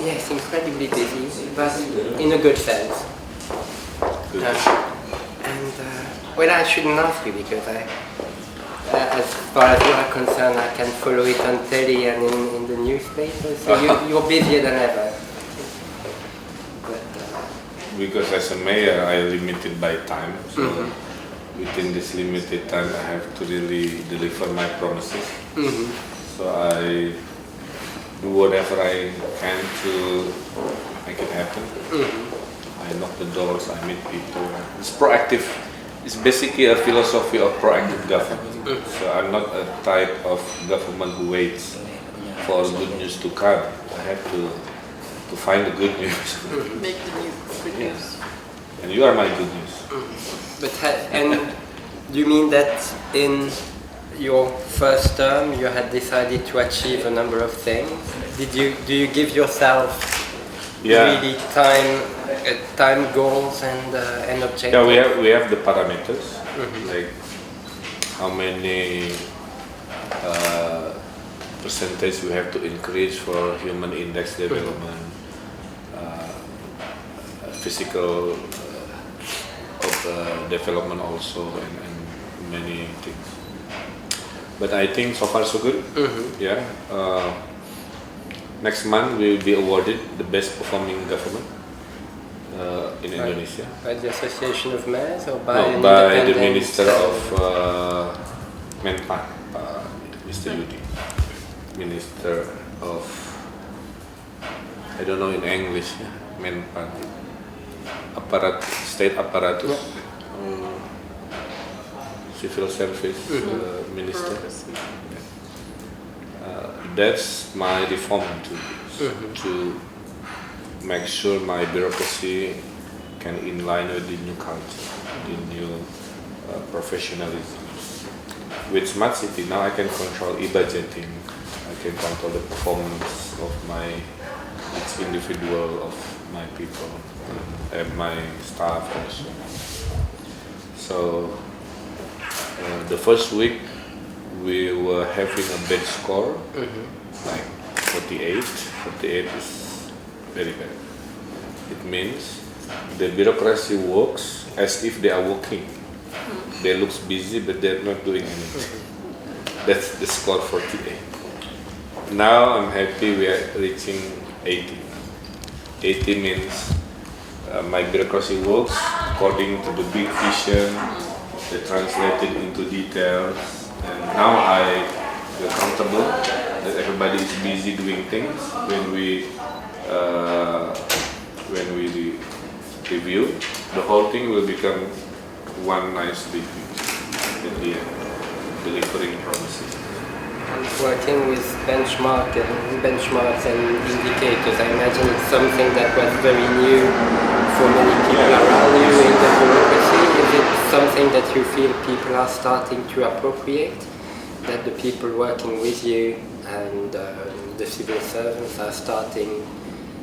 Yes, incredibly busy, but in a good sense. Well, I shouldn't ask you because as far as you are concerned, I can follow it on telly and in the newspaper, so you're busier than ever. Because as a mayor, I am limited by time, so within this limited time, I have to really deliver my promises. So I do whatever I can to make it happen. I knock the doors, I meet people. It's proactive. It's basically a philosophy of proactive government. So I'm not a type of government who waits for good news to come. I have to find the good news. Make the good news. And you are my good news. And do you mean that in your first term you had decided to achieve a number of things? Do you give yourself really time goals and objectives? Yeah, we have the parameters, like how many percentage we have to increase for human index development, physical development also, and many things. But I think so far so good. Next month we will be awarded the best performing government in Indonesia. By the Association of Mayors or by, by the Minister of Menpan, Mr. Yudi. Minister of, I don't know in English, Menpan. State apparatus, civil service minister. That's my reform to make sure my bureaucracy can in line with the new culture, the new professionalism. With Smart City, now I can control e-budgeting, I can control the performance of each individual of my people and my staff also. So the first week we were having a bad score, like 48. 48 is very bad. It means the bureaucracy works as if they are working. They look busy, but they're not doing anything. That's the score 48. Now I'm happy we are reaching 80. 80 means my bureaucracy works according to the big vision, they translated into details, and now I feel comfortable that everybody is busy doing things. When we review, the whole thing will become one nice big picture at the end, delivering promises. Working with benchmarks and indicators, I imagine it's something that was very new for many people around you in the bureaucracy. Is it something that you feel people are starting to appropriate? That the people working with you and the civil servants are starting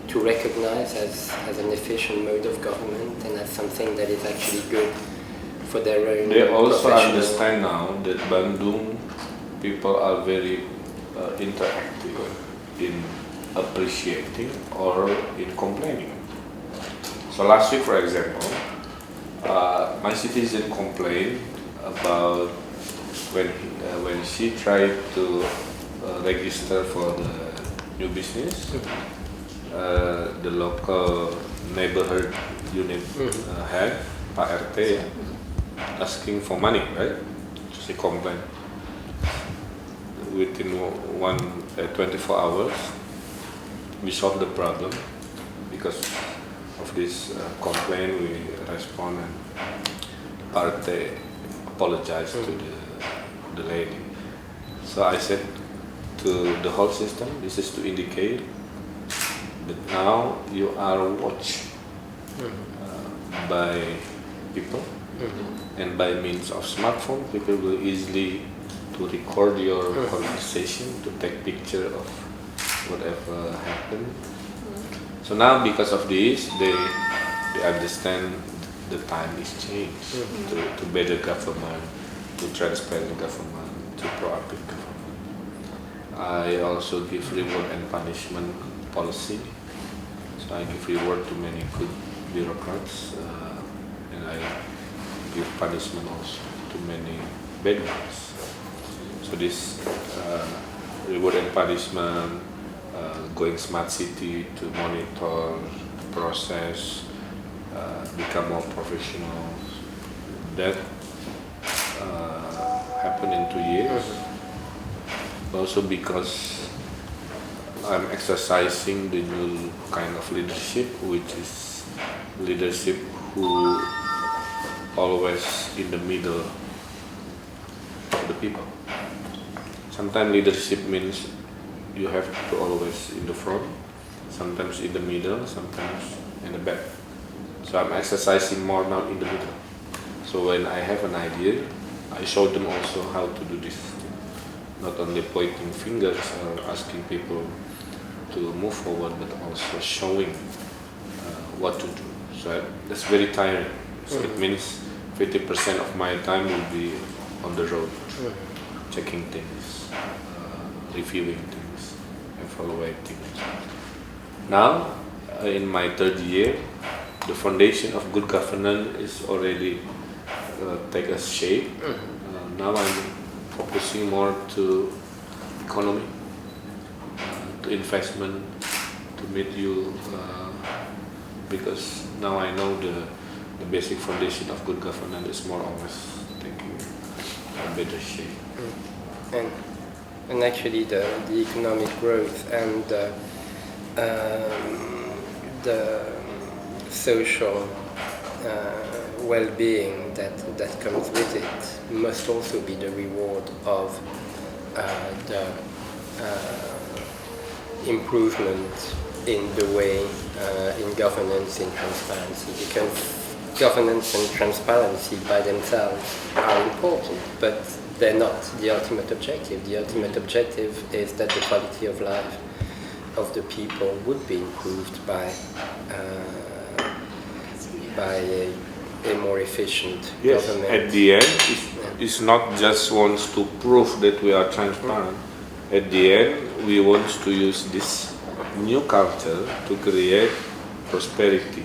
to recognize as an efficient mode of government and as something that is actually good for their own. They also understand now that Bandung people are very interactive in appreciating or in complaining. So last week, for example, my citizen complained about when she tried to register for the new business, the local neighborhood unit head, Pak RT, asking for money, right? So she complained. Within 24 hours, we solved the problem. Because of this complaint, we respond and party apologized to the lady. So I said to the whole system, this is to indicate that now you are watched by people, and by means of smartphone, people will easily to record your conversation, to take picture of whatever happened. So now because of this, they understand the time is changed to better government, to transparent government, to proactive government. I also give reward and punishment policy I give reward to many good bureaucrats, and I give punishment also to many bad ones. So this reward and punishment, going smart city to monitor the process, become more professional. That happened in 2 years. Also because I'm exercising the new kind of leadership, which is leadership who always in the middle of the people. Sometimes leadership means you have to always in the front, sometimes in the middle, sometimes in the back. So I'm exercising more now in the middle. So when I have an idea, I show them also how to do this. Not only pointing fingers or asking people to move forward, but also showing what to do. So that's very tiring. So it means 50% of my time will be on the road, checking things, reviewing things, evaluating things. Now, in my 3rd year, the foundation of good governance is already take a shape. Now I'm focusing more to economy, to investment, to meet you, because now I know the basic foundation of good governance is more or less taking a better shape. And actually the economic growth and the social well-being that comes with it must also be the reward of the improvement in the way in governance, in transparency, because governance and transparency by themselves are important, but they're not the ultimate objective. The ultimate objective is that the quality of life of the people would be improved by a more efficient government. At the end, it's not just wants to prove that we are transparent. At the end, we want to use this new culture to create prosperity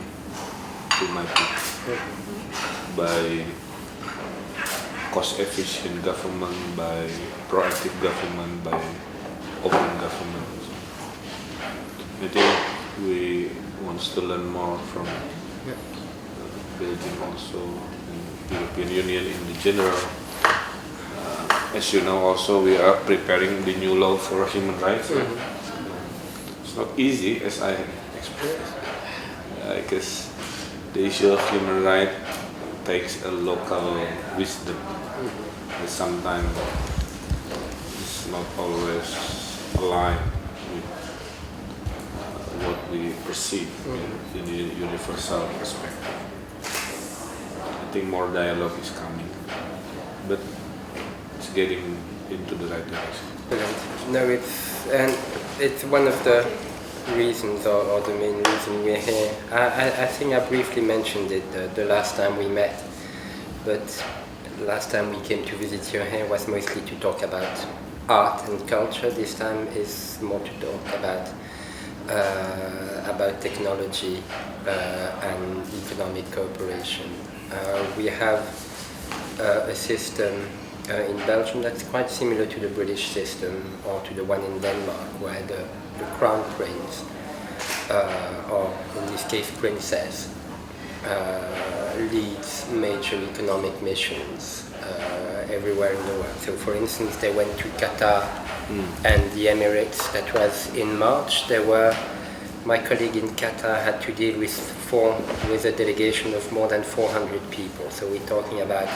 to my people by cost-efficient government, by proactive government, by open government. I think we want to learn more from Belgium also, and European Union in the general. As you know, also we are preparing the new law for human rights. It's not easy, as I expressed, because the issue of human rights takes a local wisdom. But sometimes it's not always aligned with what we perceive in the universal perspective. I think more dialogue is coming, but it's getting into the right direction. Brilliant. No, it's one of the reasons, or the main reason we're here. I think I briefly mentioned it the last time we met, but the last time we came to visit you here was mostly to talk about art and culture. This time is more to talk about technology and economic cooperation. We have a system in Belgium that's quite similar to the British system or to the one in Denmark, where the crown prince, or in this case princess, leads major economic missions everywhere in the world. So for instance, they went to Qatar and the Emirates. That was in March. My colleague in Qatar had to deal with a delegation of more than 400 people. So we're talking about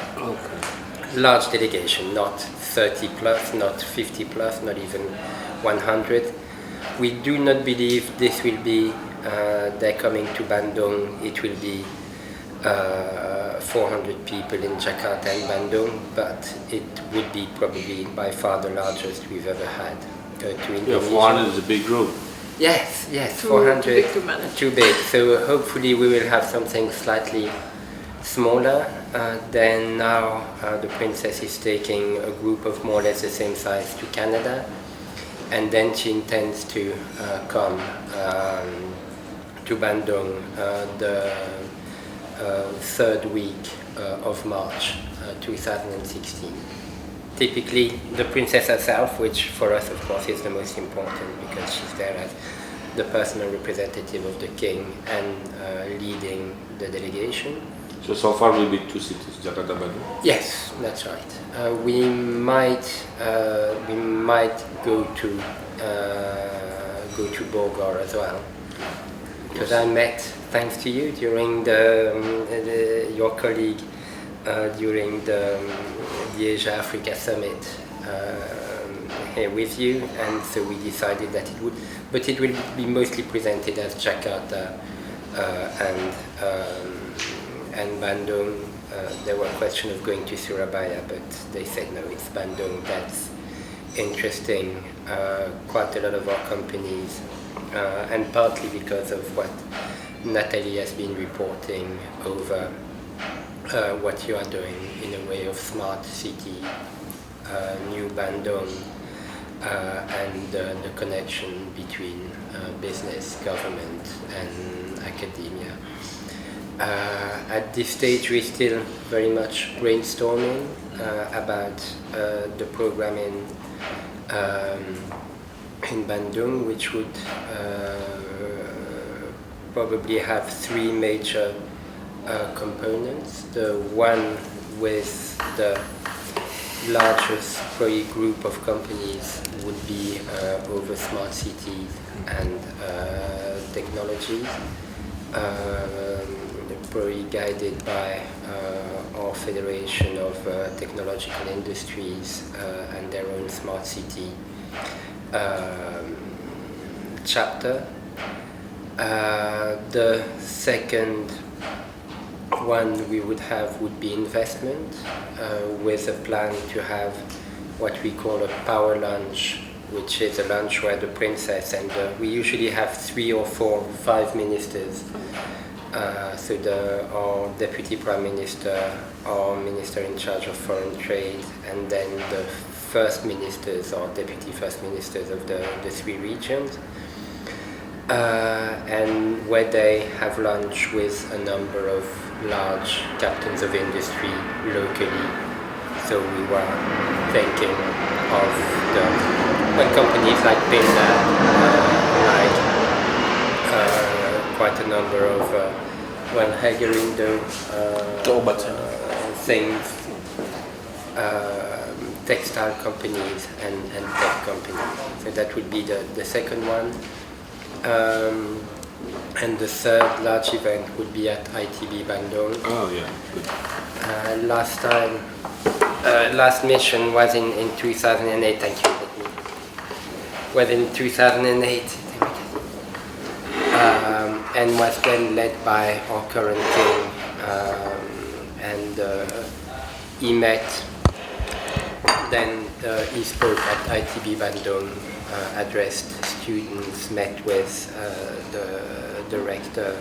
large delegation, not 30 plus, not 50 plus, not even 100. We do not believe this will be, they're coming to Bandung, it will be 400 people in Jakarta and Bandung, but it would be probably by far the largest we've ever had. To Indonesia. 400 is a big group. Yes, 400. Too big to manage. Too big. So hopefully we will have something slightly smaller. Then now the princess is taking a group of more or less the same size to Canada, and then she intends to come to Bandung the third week of March 2016. Typically, the princess herself, which for us, of course, is the most important because she's there as the personal representative of the king and leading the delegation. So far will be 2 cities, Jakarta, Bandung. Yes, that's right. We might go to Bogor as well, because I met, thanks to you, during your colleague during the Asia-Africa Summit here with you, and so we decided that it will be mostly presented as Jakarta and Bandung. There were questions of going to Surabaya, but they said no, it's Bandung that's interesting. Quite a lot of our companies, and partly because of what Natalie has been reporting over what you are doing in a way of smart city, new Bandung, and the connection between business, government, and academia. At this stage, we're still very much brainstorming about the program in Bandung, which would probably have 3 major components. The one with the largest group of companies would be over smart cities and technology, probably guided by our Federation of Technological Industries and their own smart city chapter. The second one we would have would be investment, with a plan to have what we call a power lunch, which is a lunch where the princess and we usually have 3 or 4, 5 ministers. So our deputy prime minister, our minister in charge of foreign trade, and then the first ministers or deputy first ministers of the 3 regions. And where they have lunch with a number of large captains of industry locally. So we were thinking of companies like Besar, quite a number of Hegerindo things, textile companies and tech companies. So that would be the second one. And the third large event would be at ITB Bandung. Oh yeah, good. Last mission was in 2008. Thank you. Was in 2008, and was then led by our current king. And he met. Then he spoke at ITB Bandung. Addressed students, met with the director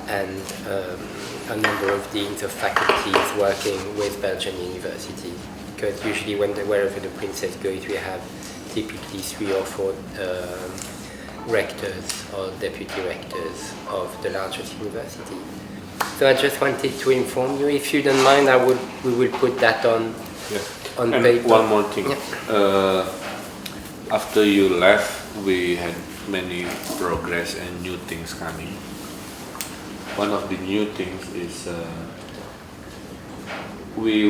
and a number of deans of faculties working with Belgian universities. Because usually wherever the princess goes, we have typically 3 or 4 rectors or deputy rectors of the largest university. So I just wanted to inform you. If you don't mind, we will put that on paper. One more thing. Yeah. After you left, we had many progress and new things coming. One of the new things is we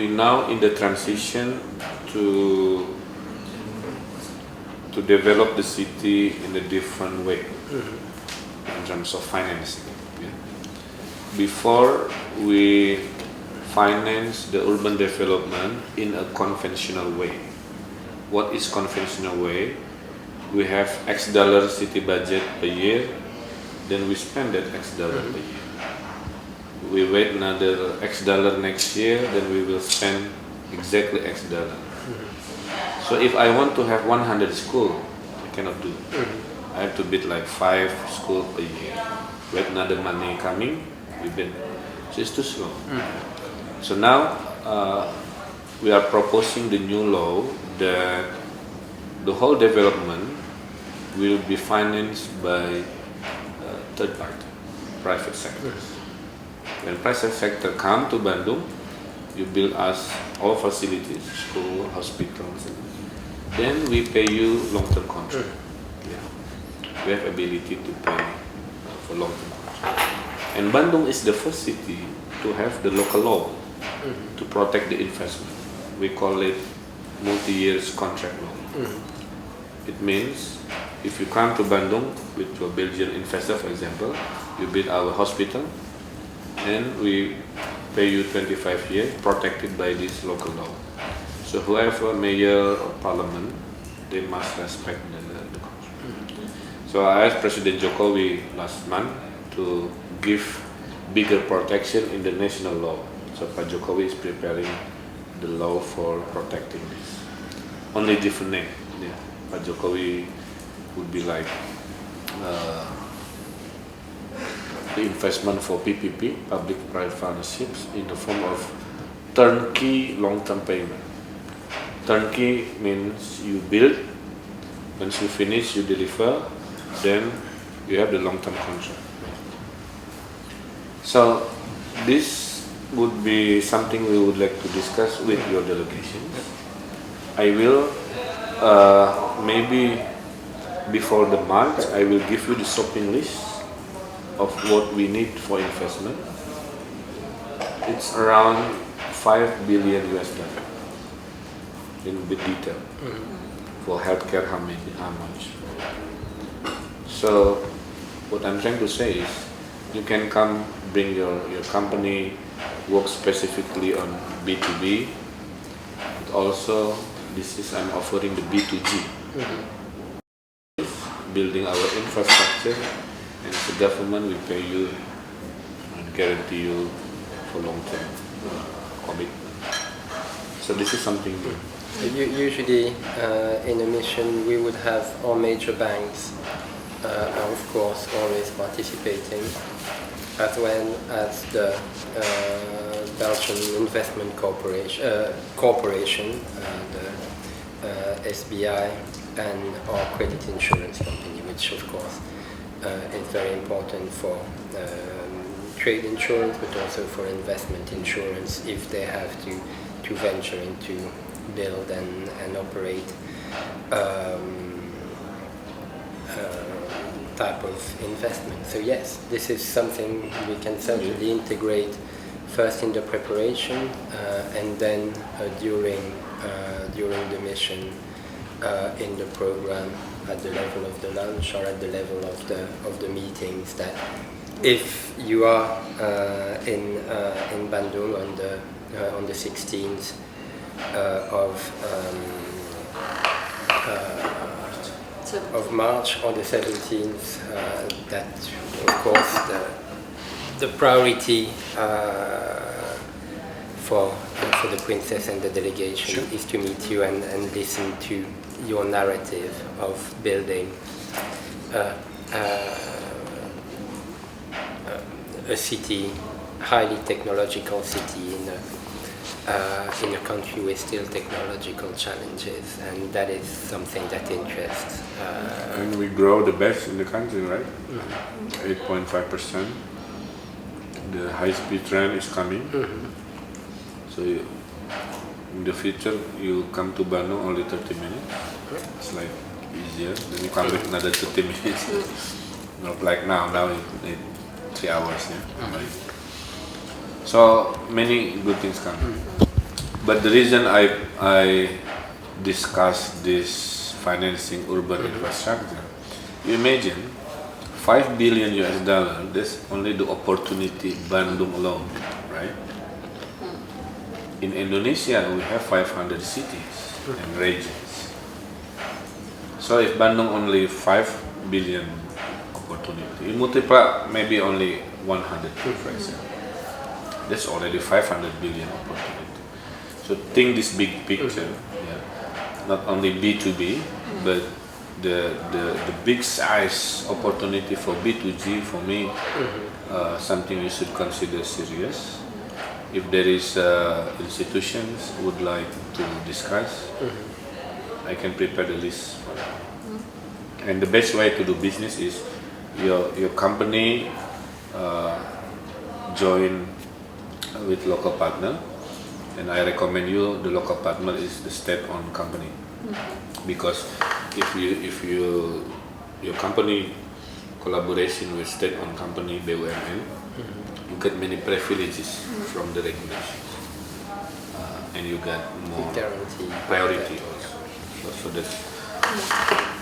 now in the transition to develop the city in a different way in terms of financing. Yeah. Before we finance the urban development in a conventional way. What is conventional way? We have X dollar city budget per year, then we spend that X dollar per year. We wait another X dollar next year, then we will spend exactly X dollar. So if I want to have 100 schools, I cannot do it. I have to build like 5 schools per year. Wait another money coming, we build. So it's too slow. So now we are proposing the new law that the whole development will be financed by third party, private sectors. When private sector come to Bandung, you build us all facilities, school, hospitals. Then we pay you long-term contract. Yeah. We have ability to pay for long-term contract. And Bandung is the first city to have the local law to protect the investment. We call it multi-year contract law. It means if you come to Bandung with your Belgian investor, for example, you build our hospital, and we pay you 25 years protected by this local law. So whoever mayor or parliament, they must respect the contract. So I asked President Jokowi last month to give bigger protection in the national law. So Pak Jokowi is preparing the law for protecting this. Only different name. Yeah. Pak Jokowi would be like the investment for PPP, public-private partnerships, in the form of turnkey long-term payment. Turnkey means you build, once you finish, you deliver, then you have the long-term contract. So this would be something we would like to discuss with your delegation. I will maybe before the March, I will give you the shopping list of what we need for investment. It's around 5 billion US dollar in a bit detail. For healthcare, how much? So what I'm trying to say is you can come, bring your company, work specifically on B2B, but also I'm offering the B2G. Building our infrastructure, and as a government we pay you and guarantee you for long-term commitment. So this is something good. Usually in a mission we would have all major banks of course always participating, as well as the Belgian Investment Corporation, the SBI, and our credit insurance company, which of course is very important for trade insurance, but also for investment insurance if they have to venture into build and operate type of investment. So yes, this is something we can certainly integrate first in the preparation and then during the mission, in the program, at the level of the lunch or at the level of the meetings. That if you are in Bandung on the 16th of March or the 17th, that of course the priority for the princess and the delegation is to meet you and listen to your narrative of building a city, highly technological city in a country with still technological challenges, and that is something that interests. And we grow the best in the country, right? 8.5%. The high-speed train is coming. So in the future, you come to Bandung only 30 minutes. It's like easier. Then you come with another 30 minutes. Not like now it's 3 hours. Yeah? Right? So many good things come. But the reason I discuss this financing urban infrastructure, you imagine 5 billion US dollar, that's only the opportunity Bandung alone, right? In Indonesia, we have 500 cities and regions. So if Bandung only 5 billion opportunity, you multiply maybe only 100, for example. That's already 500 billion opportunity. So think this big picture, not only B2B, but the big size opportunity for B2G, for me, something you should consider serious. If there is institutions would like to discuss, I can prepare the list for that. And the best way to do business is your company join with local partner, and I recommend you the local partner is the state-owned company, because if your company collaboration with state-owned company BUMN, you get many privileges from the regulations, and you get more priority also.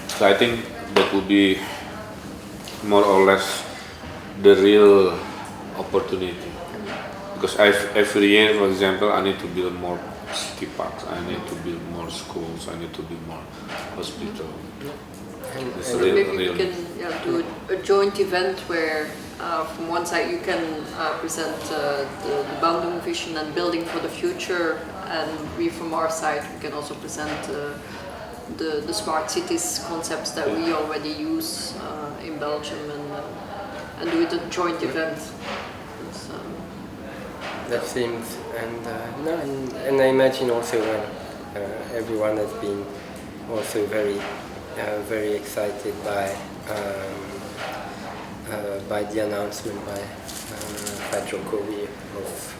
So I think that would be more or less the real opportunity, because every year, for example, I need to build more city parks, I need to build more schools, I need to build more hospitals. Maybe we can do a joint event where from one side you can present the Bandung vision and building for the future, and we from our side we can also present the smart cities concepts that we already use in Belgium, and do it a joint event. That seems, and I imagine also everyone has been also very excited by the announcement by Jokowi of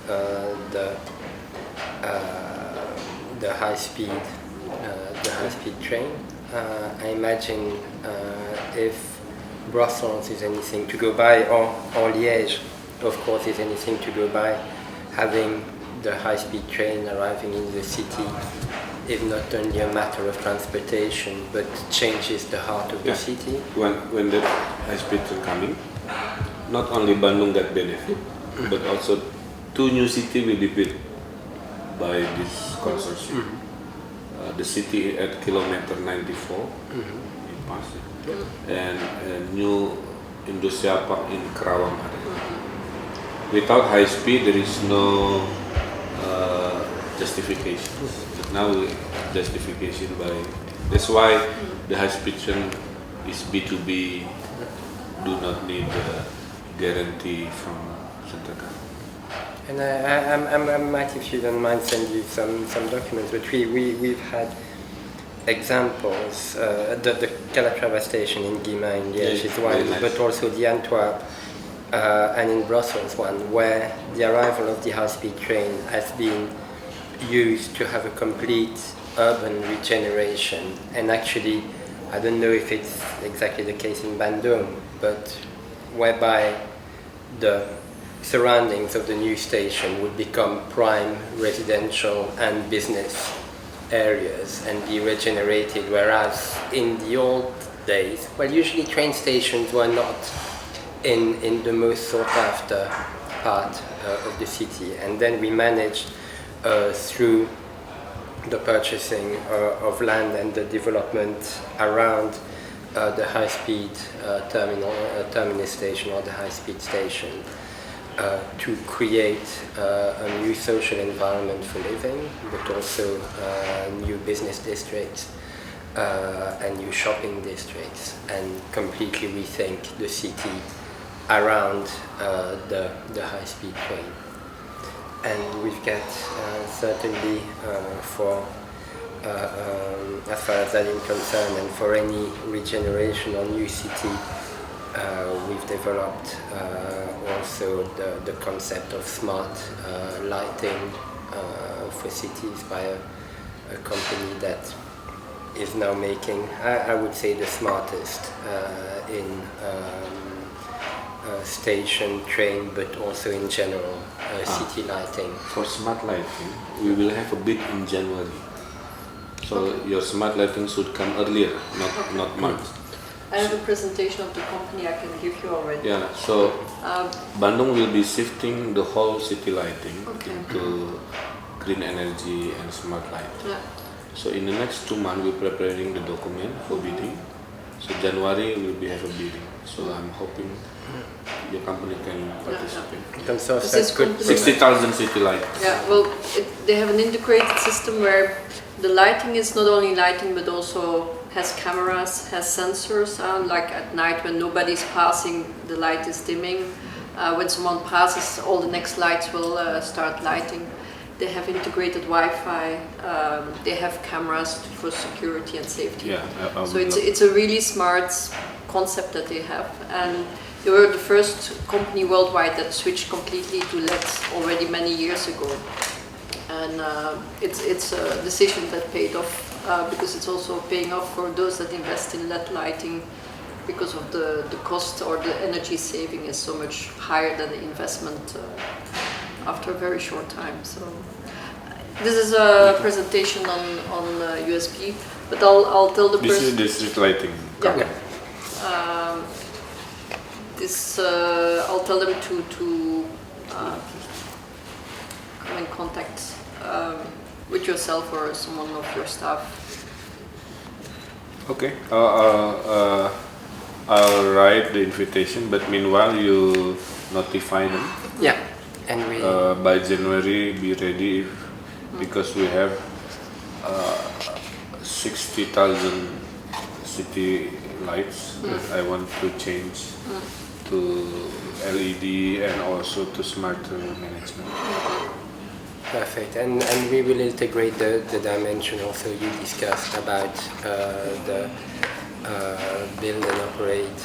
the high-speed train. I imagine if Brussels is anything to go by, or Liège, of course, is anything to go by, having the high-speed train arriving in the city is not only a matter of transportation, but changes the heart of the city. When the high-speed train coming, not only Bandung that benefit, but also 2 new cities will be built by this consortium. The city at kilometer 94 in Pasir, and a new industrial park in Kerawang area. Without high speed, there is no justification. But now justification by. That's why the high speed train is B2B. Do not need a guarantee from central government. And I might, if you don't mind, send you some documents. But we've had examples. The Calatrava station in Guillemins in Liège is one, but also the Antwerp and in Brussels one, where the arrival of the high-speed train has been used to have a complete urban regeneration. And actually, I don't know if it's exactly the case in Bandung, but whereby the surroundings of the new station would become prime residential and business areas and be regenerated, whereas in the old days, well, usually train stations were not in the most sought after part of the city, and then we managed through the purchasing of land and the development around the high-speed terminus station or the high-speed station to create a new social environment for living, but also new business districts and new shopping districts, and completely rethink the city around the high-speed train. And we've got certainly for as far as that is concerned, and for any regeneration or new city, we've developed also the concept of smart lighting for cities by a company that is now making, I would say, the smartest in station, train, but also in general city lighting. For smart lighting, we will have a bid in January. So your smart lighting should come earlier, not months. I have a presentation of the company I can give you already. Yeah, so Bandung will be shifting the whole city lighting into green energy and smart lighting. Yeah. So in the next 2 months, we're preparing the document for bidding. So January will be have a bidding. So I'm hoping your company can participate. 60,000 city lights. Yeah, well, they have an integrated system where the lighting is not only lighting but also has cameras, has sensors. Like at night when nobody's passing, the light is dimming. When someone passes, all the next lights will start lighting. They have integrated Wi-Fi. They have cameras for security and safety. Yeah, so it's a really smart concept that they have, and they were the first company worldwide that switched completely to LED already many years ago. And it's a decision that paid off because it's also paying off for those that invest in LED lighting, because of the cost or the energy saving is so much higher than the investment after a very short time. So this is a presentation on USB, but I'll tell the person. This is district lighting. Yeah. I'll tell them to come in contact with yourself or someone of your staff. Okay. I'll write the invitation, but meanwhile you notify them. Yeah, and we by January be ready, because we have 60,000 city lights that I want to change to LED and also to smarter management. Perfect, and we will integrate the dimension also you discussed about the build and operate.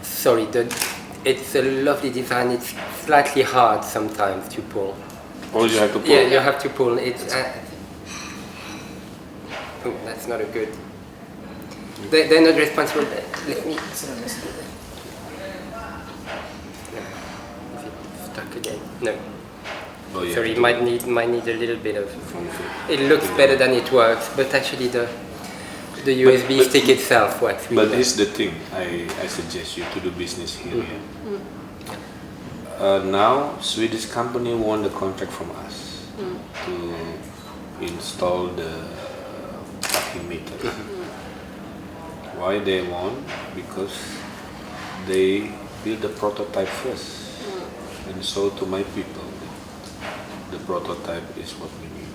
Sorry, it's a lovely design. It's slightly hard sometimes to pull. Oh, you have to pull? Yeah, you have to pull. It's oh, that's not a good. They're not responsible. Let me. Stuck again. No. Oh, yeah. Sorry, might need a little bit of. It looks better than it works, but actually the USB stick itself works. But here's the thing: I suggest you to do business here. Now, Swedish company won the contract from us to install the parking meter. Why they won? Because they built the prototype first and showed to my people the prototype is what we need.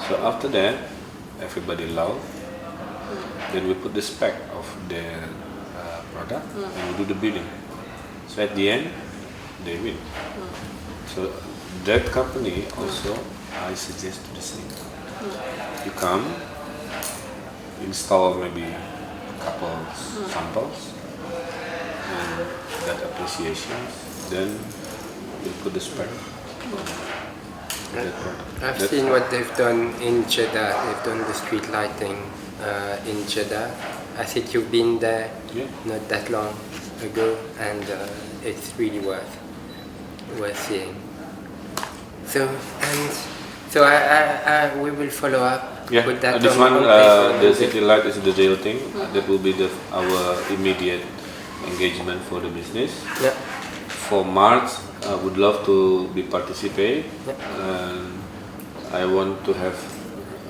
So after that, everybody loved. Then we put the spec of their product and we do the bidding. So at the end, they win. So that company also, I suggest the same. You come, install maybe a couple samples and that appreciation, then you put the spec on that product. I've That's seen how. what they've done in Jeddah. They've done the street lighting in Jeddah. I think you've been there not that long ago, and it's really worth seeing. So we will follow up. Yeah, Put that this on one, paper. the city light is the real thing. That will be our immediate engagement for the business. Yeah. For March, I would love to be participate. And I want to have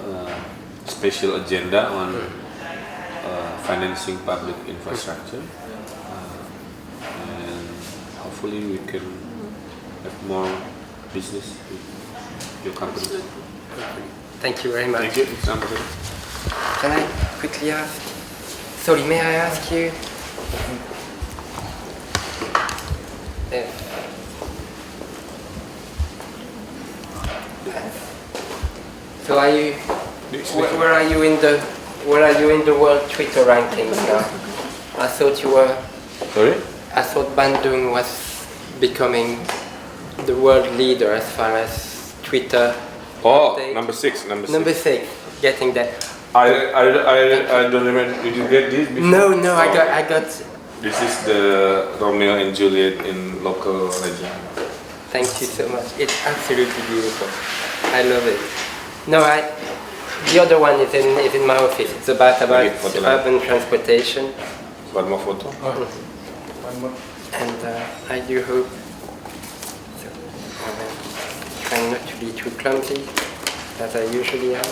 a special agenda on financing public infrastructure. And hopefully we can have more business with your company. Thank you very much. Thank you. Can I quickly ask? Sorry, may I ask you? So are you? Where are you in the world Twitter rankings now? I thought you were. Sorry? I thought Bandung was becoming the world leader as far as Twitter. Oh, number six. Number 6, getting there. I don't remember. Did you get this before? No, Oh. I got. This is the Romeo and Juliet in local legend. Thank you so much. It's absolutely beautiful. I love it. No, the other one is in my office. It's about urban transportation. One more photo. One more. And I do hope. So, trying not to be too clumsy, as I usually am.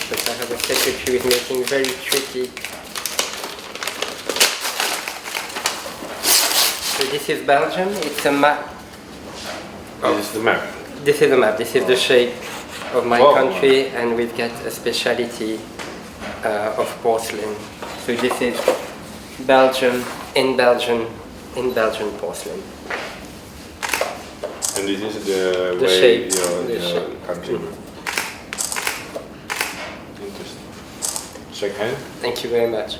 But I have a secretary who is making very tricky. So this is Belgium. It's a map. This is the map. This is a map. This is the shape of my country, and we've got a speciality of porcelain. So this is Belgium in Belgian porcelain. And this is the way shape. your Shape. country. Interesting. Shake hand. Thank you very much.